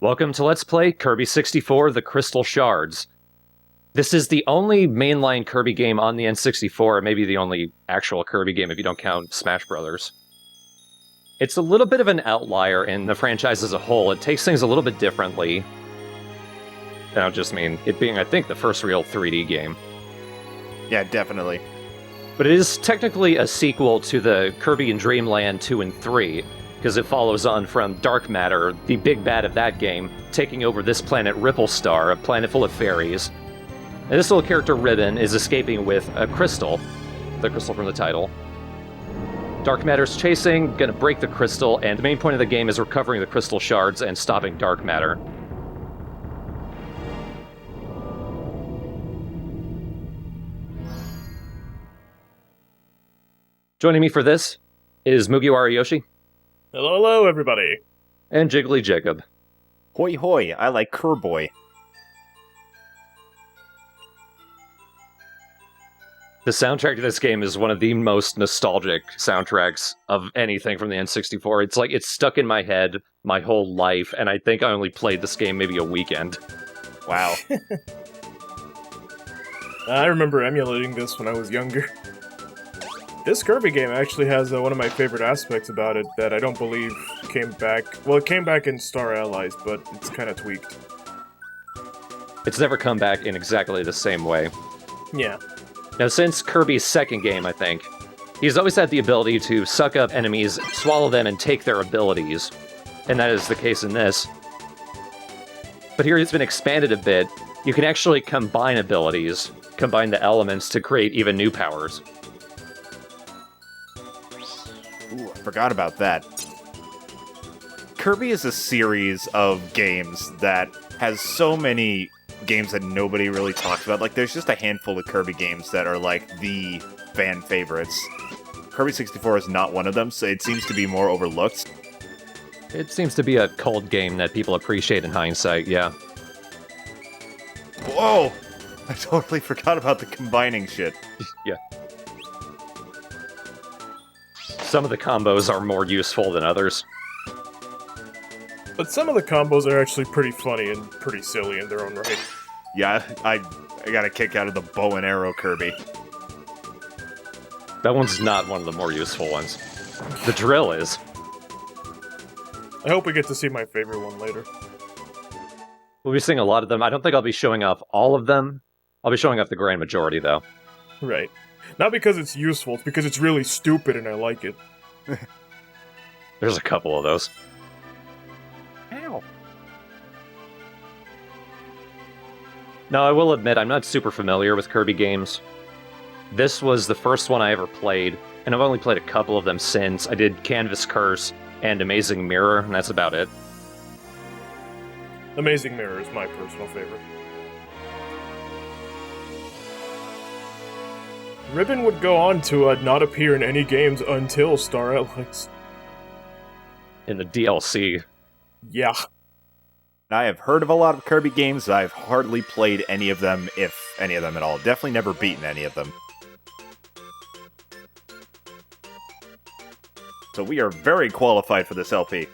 Welcome to Let's Play Kirby 64, The Crystal Shards. This is the only mainline Kirby game on the N64, or maybe the only actual Kirby game if you don't count Smash Brothers. It's a little bit of an outlier in the franchise as a whole. It takes things a little bit differently. I don't just mean it being, I think, the first real 3D game. Yeah, definitely. But it is technically a sequel to the Kirby and Dream Land 2 and 3, because it follows on from Dark Matter, the big bad of that game, taking over this planet Ripple Star, a planet full of fairies. And this little character, Ribbon, is escaping with a crystal, the crystal from the title. Dark Matter's chasing, gonna break the crystal, and the main point of the game is recovering the crystal shards and stopping Dark Matter. Joining me for this is Mugiwara Yoshi. Hello, everybody. And Jiggly Jacob. Hoi hoi, I like Kerboy. The soundtrack to this game is one of the most nostalgic soundtracks of anything from the N64. It's like, it's stuck in my head my whole life, and I think I only played this game maybe a weekend. Wow. I remember emulating this when I was younger. This Kirby game actually has one of my favorite aspects about it that I don't believe came back. Well, it came back in Star Allies, but it's kind of tweaked. It's never come back in exactly the same way. Yeah. Now, since Kirby's second game, I think, he's always had the ability to suck up enemies, swallow them, and take their abilities. And that is the case in this. But here it's been expanded a bit. You can actually combine abilities, combine the elements to create even new powers. Ooh, I forgot about that. Kirby is a series of games that has so many games that nobody really talks about. Like, there's just a handful of Kirby games that are, like, the fan favorites. Kirby 64 is not one of them, so it seems to be more overlooked. It seems to be a cult game that people appreciate in hindsight, yeah. Whoa! I totally forgot about the combining shit. Yeah. Some of the combos are more useful than others. But some of the combos are actually pretty funny and pretty silly in their own right. Yeah, I got a kick out of the bow and arrow Kirby. That one's not one of the more useful ones. The drill is. I hope we get to see my favorite one later. We'll be seeing a lot of them. I don't think I'll be showing off all of them. I'll be showing off the grand majority, though. Right. Not because it's useful, it's because it's really stupid and I like it. There's a couple of those. Ow. Now, I will admit, I'm not super familiar with Kirby games. This was the first one I ever played, and I've only played a couple of them since. I did Canvas Curse and Amazing Mirror, and that's about it. Amazing Mirror is my personal favorite. Ribbon would go on to not appear in any games until Star Allies. In the DLC. Yeah. I have heard of a lot of Kirby games, I've hardly played any of them, if any of them at all. Definitely never beaten any of them. So we are very qualified for this LP.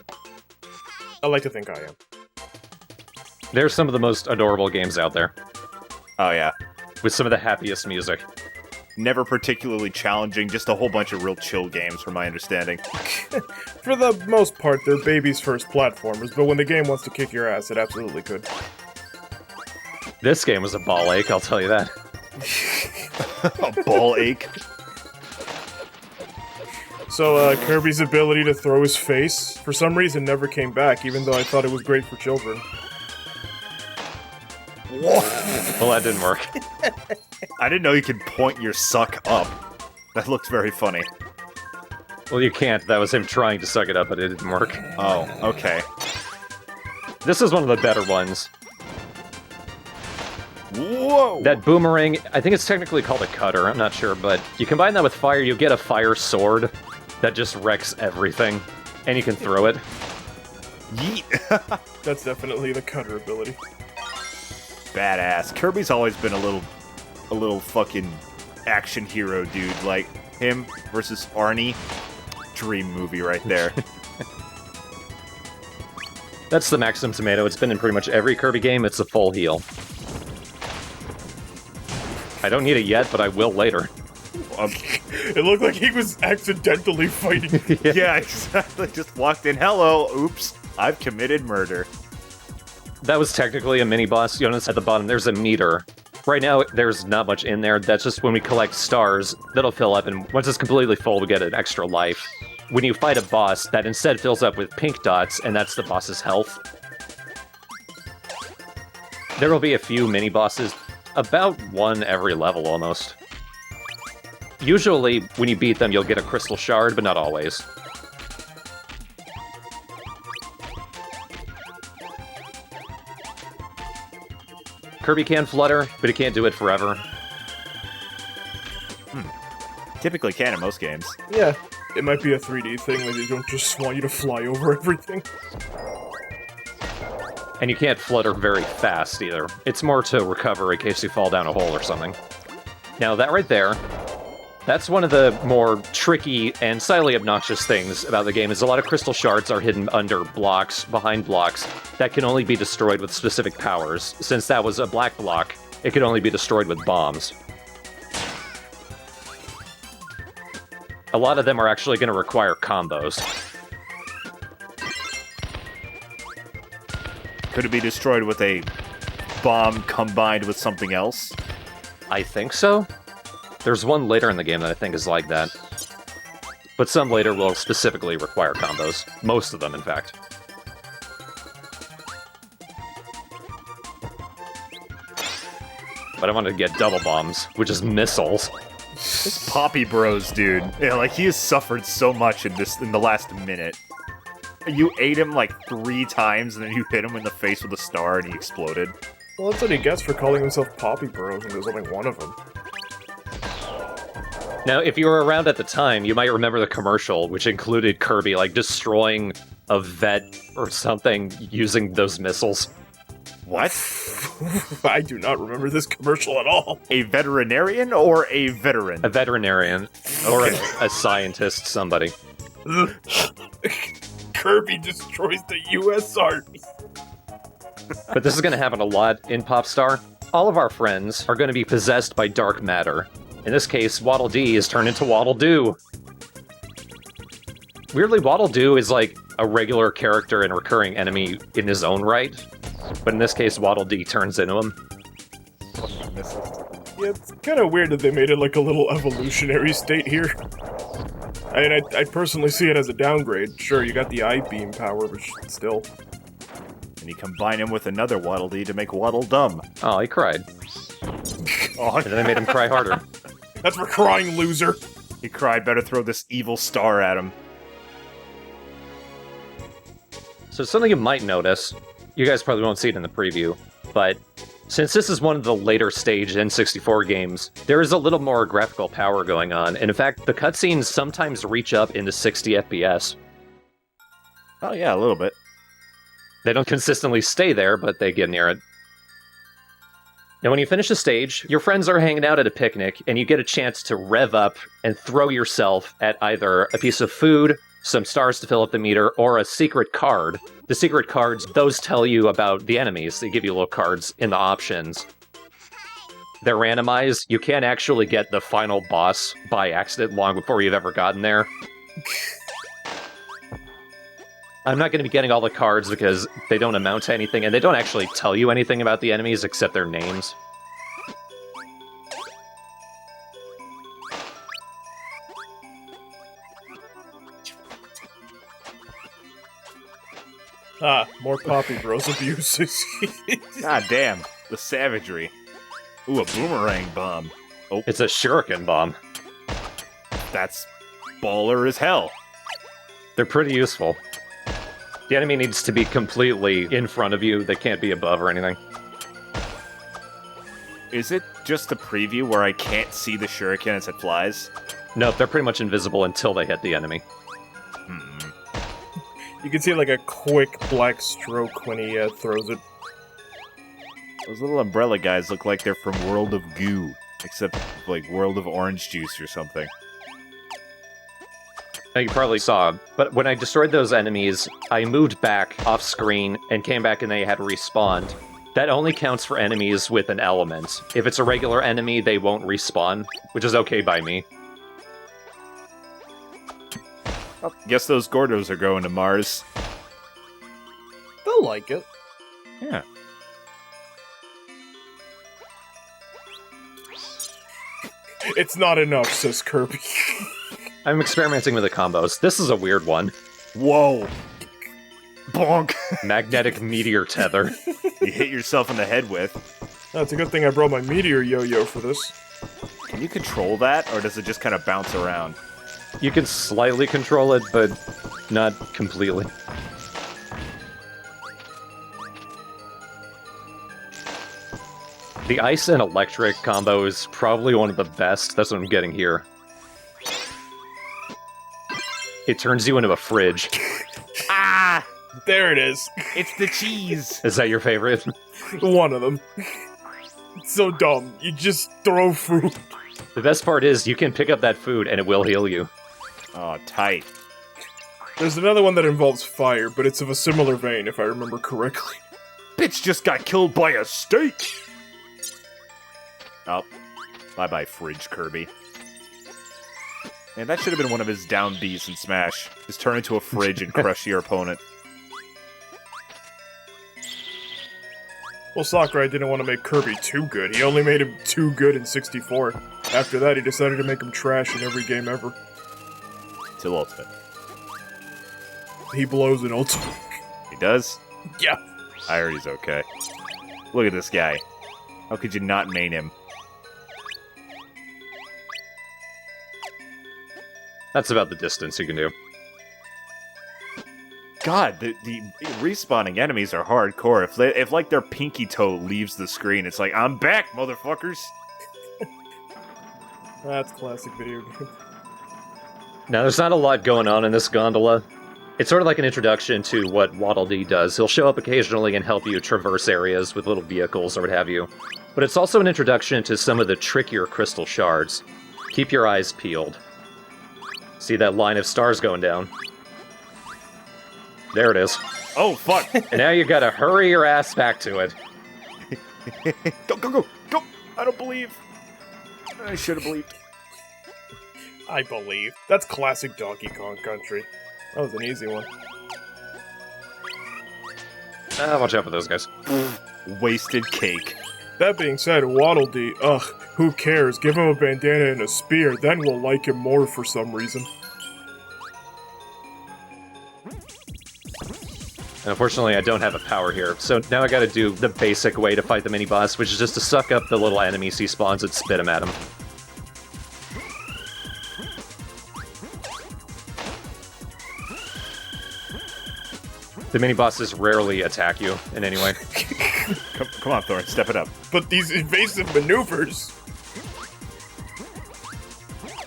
I like to think I am. They're some of the most adorable games out there, Oh yeah. with some of the happiest music. Never particularly challenging, just a whole bunch of real chill games from my understanding. For the most part, they're baby's first platformers, but when the game wants to kick your ass, it absolutely could. This game was a ball ache, I'll tell you that. A ball ache. So, Kirby's ability to throw his face, for some reason, never came back, even though I thought it was great for children. Whoa. Well, that didn't work. I didn't know you could point your suck up. That looks very funny. Well, you can't. That was him trying to suck it up, but it didn't work. Oh, okay. This is one of the better ones. Whoa! That boomerang, I think it's technically called a cutter, I'm not sure, but you combine that with fire, you get a fire sword that just wrecks everything, and you can throw it. Yeet! That's definitely the cutter ability. Badass. Kirby's always been a little fucking action hero dude. Like, him versus Arnie. Dream movie right there. That's the maximum tomato. It's been in pretty much every Kirby game. It's a full heal. I don't need it yet, but I will later. It looked like he was accidentally fighting. Yeah, exactly. Just walked in. Hello. Oops. I've committed murder. That was technically a mini-boss. You notice at the bottom, there's a meter. Right now, there's not much in there. That's just when we collect stars, that'll fill up, and once it's completely full, we get an extra life. When you fight a boss, that instead fills up with pink dots, and that's the boss's health. There will be a few mini-bosses, about one every level, almost. Usually, when you beat them, you'll get a crystal shard, but not always. Kirby can flutter, but he can't do it forever. Typically can in most games. Yeah, it might be a 3D thing, like they don't just want you to fly over everything. And you can't flutter very fast, either. It's more to recover in case you fall down a hole or something. Now, that right there, that's one of the more tricky and slightly obnoxious things about the game, is a lot of crystal shards are hidden under blocks, behind blocks, that can only be destroyed with specific powers. Since that was a black block, it could only be destroyed with bombs. A lot of them are actually going to require combos. Could it be destroyed with a bomb combined with something else? I think so. There's one later in the game that I think is like that. But some later will specifically require combos. Most of them, in fact. But I want to get double bombs, which is missiles. This Poppy Bros, dude. Yeah, like, he has suffered so much in the last minute. You ate him like 3 times, and then you hit him in the face with a star, and he exploded. Well, that's what he gets for calling himself Poppy Bros, and there's only one of them. Now, if you were around at the time, you might remember the commercial, which included Kirby, like, destroying a vet or something using those missiles. What? I do not remember this commercial at all. A veterinarian or a veteran? A veterinarian. Or a scientist, somebody. Kirby destroys the U.S. Army. But this is going to happen a lot in Popstar. All of our friends are going to be possessed by dark matter. In this case, Waddle Dee is turned into Waddle Doo. Weirdly, Waddle Doo is like a regular character and recurring enemy in his own right. But in this case, Waddle Dee turns into him. Yeah, it's kind of weird that they made it like a little evolutionary state here. I mean, I personally see it as a downgrade. Sure, you got the I-beam power, but still. And you combine him with another Waddle Dee to make Waddle Dumb. Oh, he cried. Oh, And then they made him cry harder. That's for crying, loser. he cried, better throw this evil star at him. So something you might notice, you guys probably won't see it in the preview, but since this is one of the later stage N64 games, there is a little more graphical power going on, and in fact, the cutscenes sometimes reach up into 60 FPS. Oh yeah, a little bit. They don't consistently stay there, but they get near it. Now, when you finish a stage, your friends are hanging out at a picnic, and you get a chance to rev up and throw yourself at either a piece of food, some stars to fill up the meter, or a secret card. The secret cards, those tell you about the enemies. They give you little cards in the options. They're randomized. You can't actually get the final boss by accident long before you've ever gotten there. I'm not going to be getting all the cards because they don't amount to anything, and they don't actually tell you anything about the enemies except their names. Ah, more Poppy Bros abuse. God damn, the savagery. Ooh, a boomerang bomb. Oh, It's a shuriken bomb. that's baller as hell. They're pretty useful. The enemy needs to be completely in front of you. They can't be above or anything. Is it just a preview where I can't see the shuriken as it flies? Nope, they're pretty much invisible until they hit the enemy. You can see like a quick black stroke when he throws it. Those little umbrella guys look like they're from World of Goo, except like World of Orange Juice or something. Now, you probably saw, but when I destroyed those enemies, I moved back off screen and came back and they had respawned. That only counts for enemies with an element. If it's a regular enemy, they won't respawn, which is okay by me. Oh, guess those Gordos are going to Mars. They'll like it. Yeah. It's not enough, says Kirby. I'm experimenting with the combos. This is a weird one. Whoa. Bonk. Magnetic meteor tether. You hit yourself in the head with. That's a good thing I brought my meteor yo-yo for this. Can you control that, or does it just kind of bounce around? You can slightly control it, but not completely. The ice and electric combo is probably one of the best. That's what I'm getting here. It turns you into a fridge. Ah! There it is. It's the cheese! Is that your favorite? One of them. It's so dumb. You just throw food. The best part is you can pick up that food and it will heal you. Oh, tight. There's another one that involves fire, but it's of a similar vein, if I remember correctly. Bitch just got killed by a steak! Oh. Bye-bye, Fridge Kirby. Man, that should have been one of his down Bs in Smash. Just turn into a fridge and crush your opponent. Well, Sakurai didn't want to make Kirby too good. He only made him too good in 64. After that, he decided to make him trash in every game ever. Till Ultimate. He blows in Ultimate. He does? Yeah. I heard he's okay. Look at this guy. How could you not main him? That's about the distance you can do. God, the respawning enemies are hardcore. If like their pinky toe leaves the screen, it's like, I'm back, motherfuckers! That's classic video game. Now, there's not a lot going on in this gondola. It's sort of like an introduction to what Waddle Dee does. He'll show up occasionally and help you traverse areas with little vehicles or what have you. But it's also an introduction to some of the trickier crystal shards. Keep your eyes peeled. See that line of stars going down? There it is. Oh, fuck! And now you gotta hurry your ass back to it. Go, go, go, go! I don't believe. I should have believed. I believe. That's classic Donkey Kong Country. That was an easy one. Watch out for those guys. Wasted cake. That being said, Waddle Dee, ugh, who cares? Give him a bandana and a spear, then we'll like him more for some reason. And unfortunately, I don't have a power here, so now I gotta do the basic way to fight the mini-boss, which is just to suck up the little enemies he spawns and spit them at him. The mini-bosses rarely attack you in any way. Come on, Thor, step it up. But these evasive maneuvers...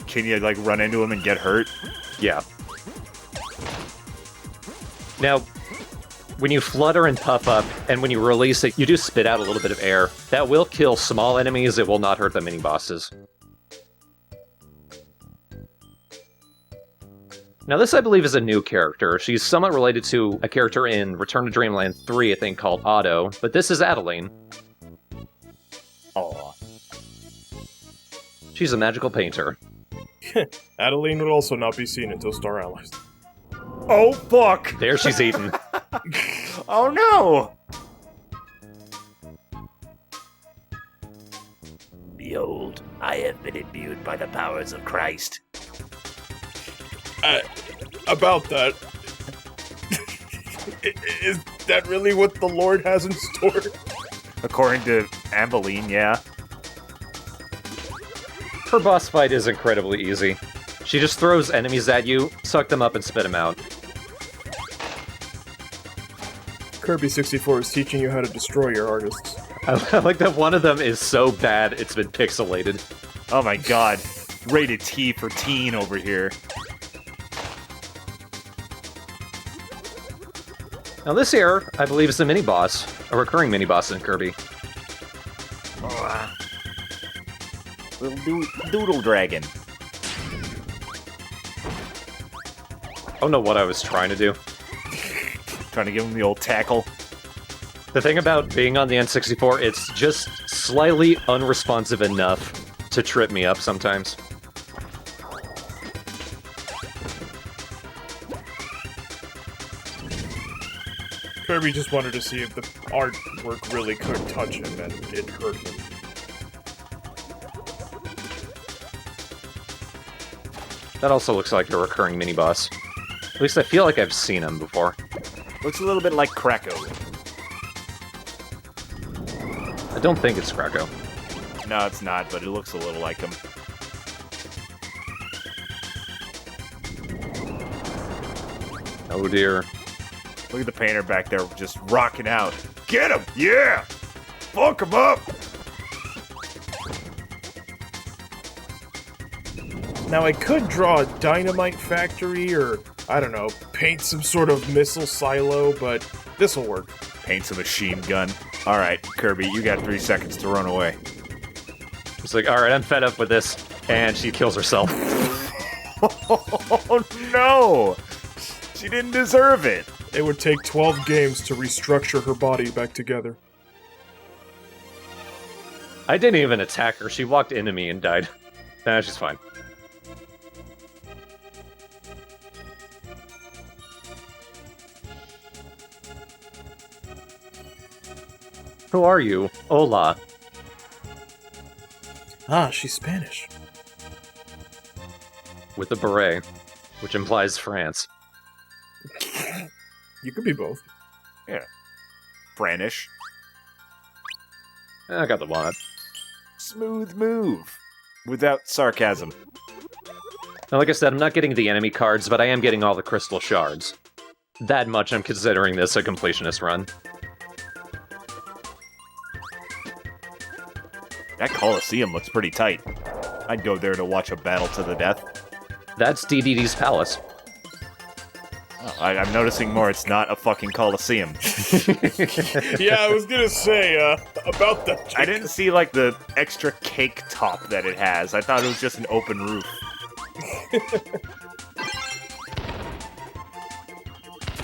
Can you, like, run into him and get hurt? Yeah. Now, when you flutter and puff up, and when you release it, you do spit out a little bit of air. That will kill small enemies, it will not hurt the mini-bosses. Now this, I believe, is a new character. She's somewhat related to a character in Return to Dreamland 3, I think, called Otto, but this is Adeline. Aw. She's a magical painter. Adeline would also not be seen until Star Allies. Oh, fuck! There she's eaten. Oh, no! Behold, I have been imbued by the powers of Christ. About that... Is that really what the Lord has in store? According to Ambeline, yeah. Her boss fight is incredibly easy. She just throws enemies at you, suck them up, and spit them out. Kirby 64 is teaching you how to destroy your artists. I like that one of them is so bad it's been pixelated. Oh my god. Rated T for teen over here. Now this here, I believe, is a mini-boss. A recurring mini-boss in Kirby. Little doodle dragon. I don't know what I was trying to do. Trying to give him the old tackle. The thing about being on the N64, it's just slightly unresponsive enough to trip me up sometimes. Kirby just wanted to see if the artwork really could touch him, and it hurt him. That also looks like a recurring mini-boss. At least I feel like I've seen him before. Looks a little bit like Krakow. I don't think it's Krakow. No, it's not, but it looks a little like him. Oh dear. Look at the painter back there just rocking out. Get him! Yeah! Funk him up! Now, I could draw a dynamite factory, or, I don't know, paint some sort of missile silo, but this'll work. Paints a machine gun. Alright, Kirby, you got 3 seconds to run away. It's like, alright, I'm fed up with this. And she kills herself. Oh no! She didn't deserve it! It would take 12 games to restructure her body back together. I didn't even attack her. She walked into me and died. Nah, she's fine. Who are you? Hola. Ah, she's Spanish. With a beret, which implies France. You could be both. Yeah. Franish. I got the walnut. Smooth move. Without sarcasm. Now, like I said, I'm not getting the enemy cards, but I am getting all the crystal shards. That much I'm considering this a completionist run. That Coliseum looks pretty tight. I'd go there to watch a battle to the death. That's Dedede's palace. Oh, I'm noticing more, it's not a fucking Coliseum. Yeah, I was gonna say, about that. I didn't see, like, the extra cake top that it has. I thought it was just an open roof.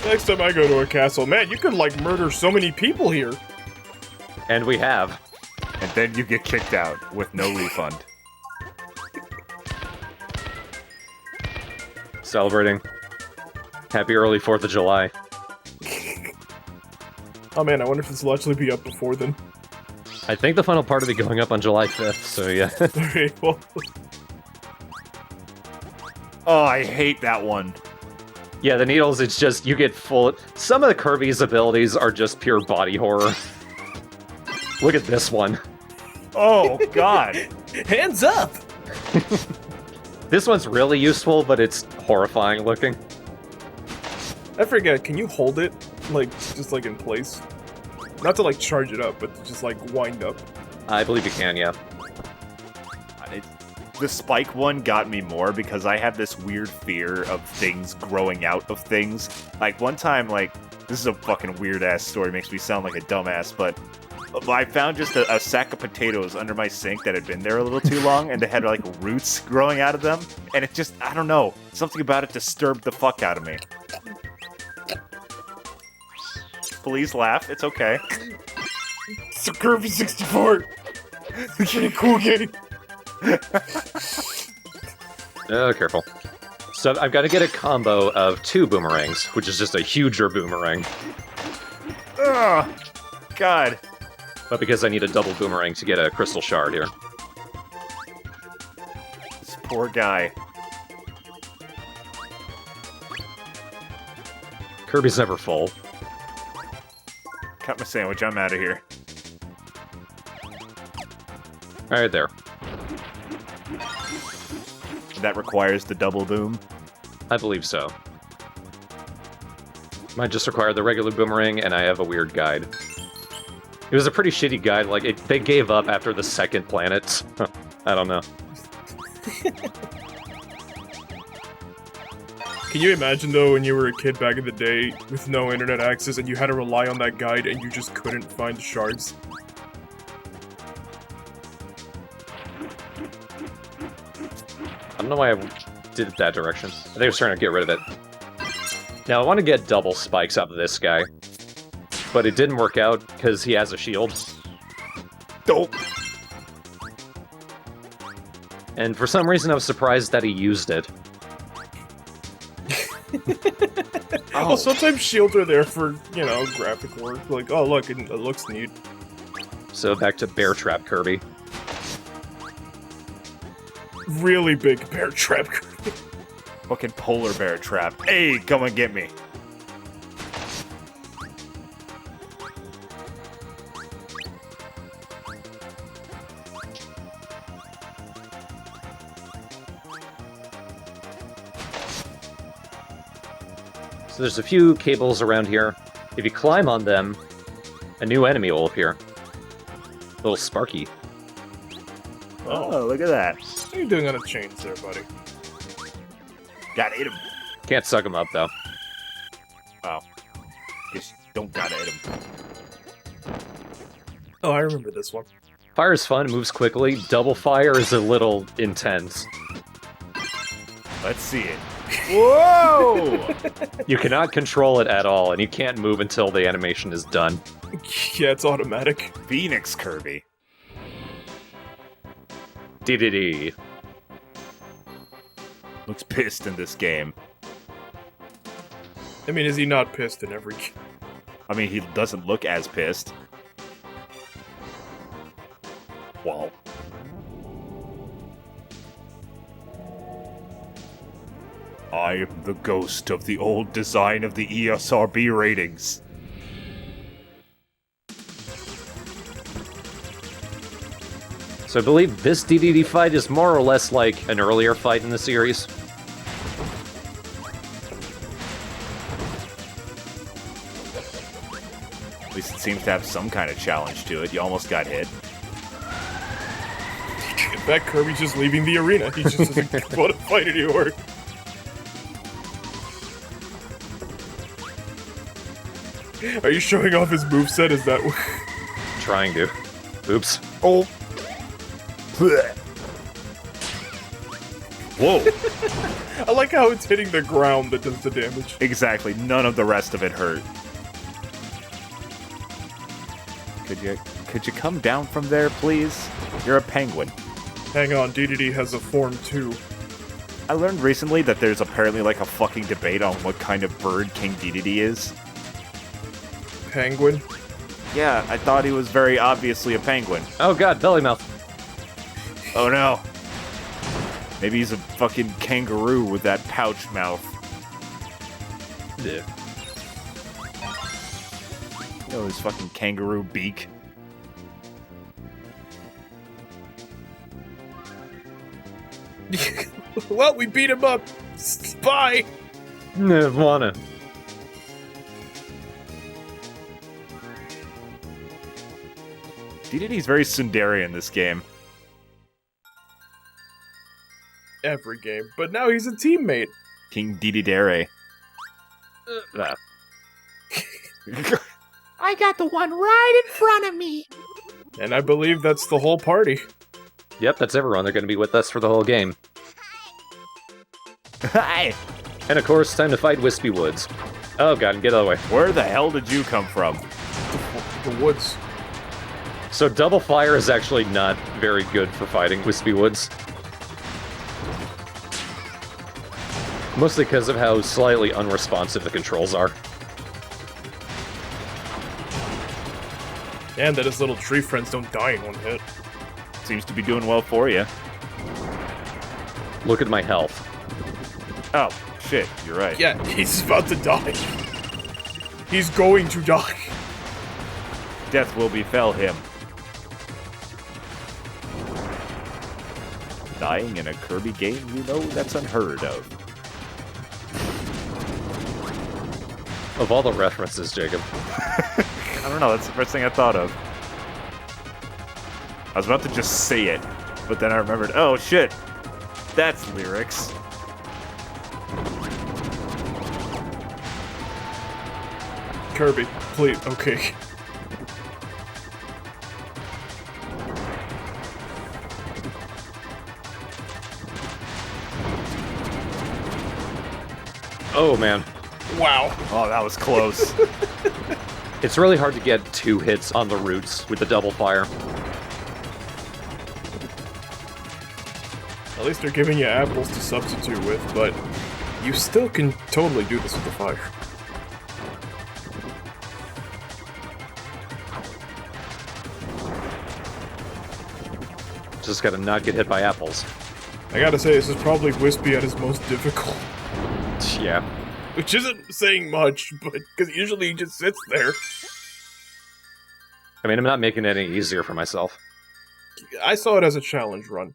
Next time I go to a castle, man, you could, like, murder so many people here. And we have. And then you get kicked out with no refund. Celebrating. Happy early 4th of July. Oh man, I wonder if this will actually be up before then. I think the final part will be going up on July 5th, so yeah. Okay, well... Oh, I hate that one. Yeah, the needles, it's just, you get full... Some of the Kirby's abilities are just pure body horror. Look at this one. Oh, God. Hands up! This one's really useful, but it's horrifying looking. I forget, can you hold it, like, just like in place? Not to like charge it up, but to just like wind up. I believe you can, yeah. The spike one got me more because I have this weird fear of things growing out of things. Like, one time, like, this is a fucking weird-ass story, makes me sound like a dumbass, but I found just a sack of potatoes under my sink that had been there a little too long, and they had, like, roots growing out of them, and it just, I don't know, something about it disturbed the fuck out of me. Please laugh, it's okay. It's a Kirby 64! It's a pretty cool game! Oh, careful. So I've got to get a combo of 2 boomerangs, which is just a huger boomerang. Ugh, God. But because I need a double boomerang to get a crystal shard here. This poor guy. Kirby's never full. Cut my sandwich, I'm out of here. Alright, there. That requires the double boom. I believe so. Might just require the regular boomerang, and I have a weird guide. It was a pretty shitty guide, like, they gave up after the second planet. I don't know. Can you imagine, though, when you were a kid back in the day with no internet access and you had to rely on that guide and you just couldn't find shards? I don't know why I did it that direction. I think I was trying to get rid of it. Now, I want to get double spikes out of this guy. But it didn't work out, because he has a shield. Dope. And for some reason, I was surprised that he used it. Well, sometimes shields are there for, you know, graphic work. Like, oh, look, it looks neat. So back to Bear Trap Kirby. Really big bear trap. Fucking polar bear trap. Hey, come and get me. So there's a few cables around here. If you climb on them, a new enemy will appear. Little Sparky. Oh, look at that. What are you doing on a chains there, buddy? Gotta hit him. Can't suck him up, though. Oh. Guess you don't gotta hit him. Oh, I remember this one. Fire's fun, moves quickly. Double fire is a little intense. Let's see it. Whoa! You cannot control it at all, and you can't move until the animation is done. Yeah, it's automatic. Phoenix Kirby. Dedede. Looks pissed in this game. I mean, is he not pissed in every game? I mean, he doesn't look as pissed. Wow. I am the ghost of the old design of the ESRB ratings. So I believe this Dedede fight is more or less like an earlier fight in the series. At least it seems to have some kind of challenge to it. You almost got hit. In fact, Kirby's just leaving the arena. He just doesn't want to fight anymore. Are you showing off his moveset? Is that what... Trying to. Oops. Oh. Whoa. I like how it's hitting the ground that does the damage. Exactly. None of the rest of it hurt. Could you come down from there, please? You're a penguin. Hang on, Dedede has a form too. I learned recently that there's apparently like a fucking debate on what kind of bird King Dedede is. Penguin? Yeah, I thought he was very obviously a penguin. Oh god, belly mouth. Oh no. Maybe he's a fucking kangaroo with that pouch mouth. Yeah. You know, his fucking kangaroo beak. Well, we beat him up. Spy! Nirvana. Dedede's very tsundere in this game. Every game. But now he's a teammate. King Dedede. I got the one right in front of me. And I believe that's the whole party. Yep, that's everyone. They're going to be with us for the whole game. Hi! And of course, time to fight Whispy Woods. Oh god, get out of the way. Where the hell did you come from? The woods. So double fire is actually not very good for fighting Whispy Woods. Mostly because of how slightly unresponsive the controls are. And that his little tree friends don't die in one hit. Seems to be doing well for you. Look at my health. Oh, shit, you're right. Yeah, he's about to die. He's going to die. Death will befell him. Dying in a Kirby game, you know that's unheard of. Of all the references, Jacob. I don't know, that's the first thing I thought of. I was about to just say it, but then I remembered, oh shit, that's lyrics. Kirby, please, okay. Oh man. Wow. Oh, that was close. It's really hard to get 2 hits on the roots with the double fire. At least they're giving you apples to substitute with, but you still can totally do this with the fire. Just gotta not get hit by apples. I gotta say, this is probably Whispy at his most difficult. Yeah. Which isn't saying much, but because usually he just sits there. I mean, I'm not making it any easier for myself. I saw it as a challenge run.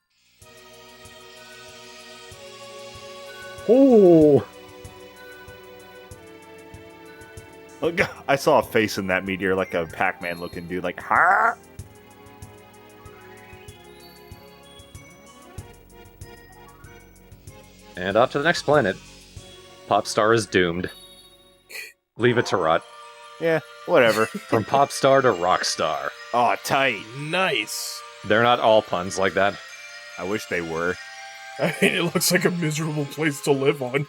Oh! Look, I saw a face in that meteor, like a Pac-Man looking dude, like, ha! And off to the next planet. Popstar is doomed. Leave it to rot. Yeah, whatever. From Popstar to Rockstar. Oh, tight. Nice. They're not all puns like that. I wish they were. I mean, it looks like a miserable place to live on.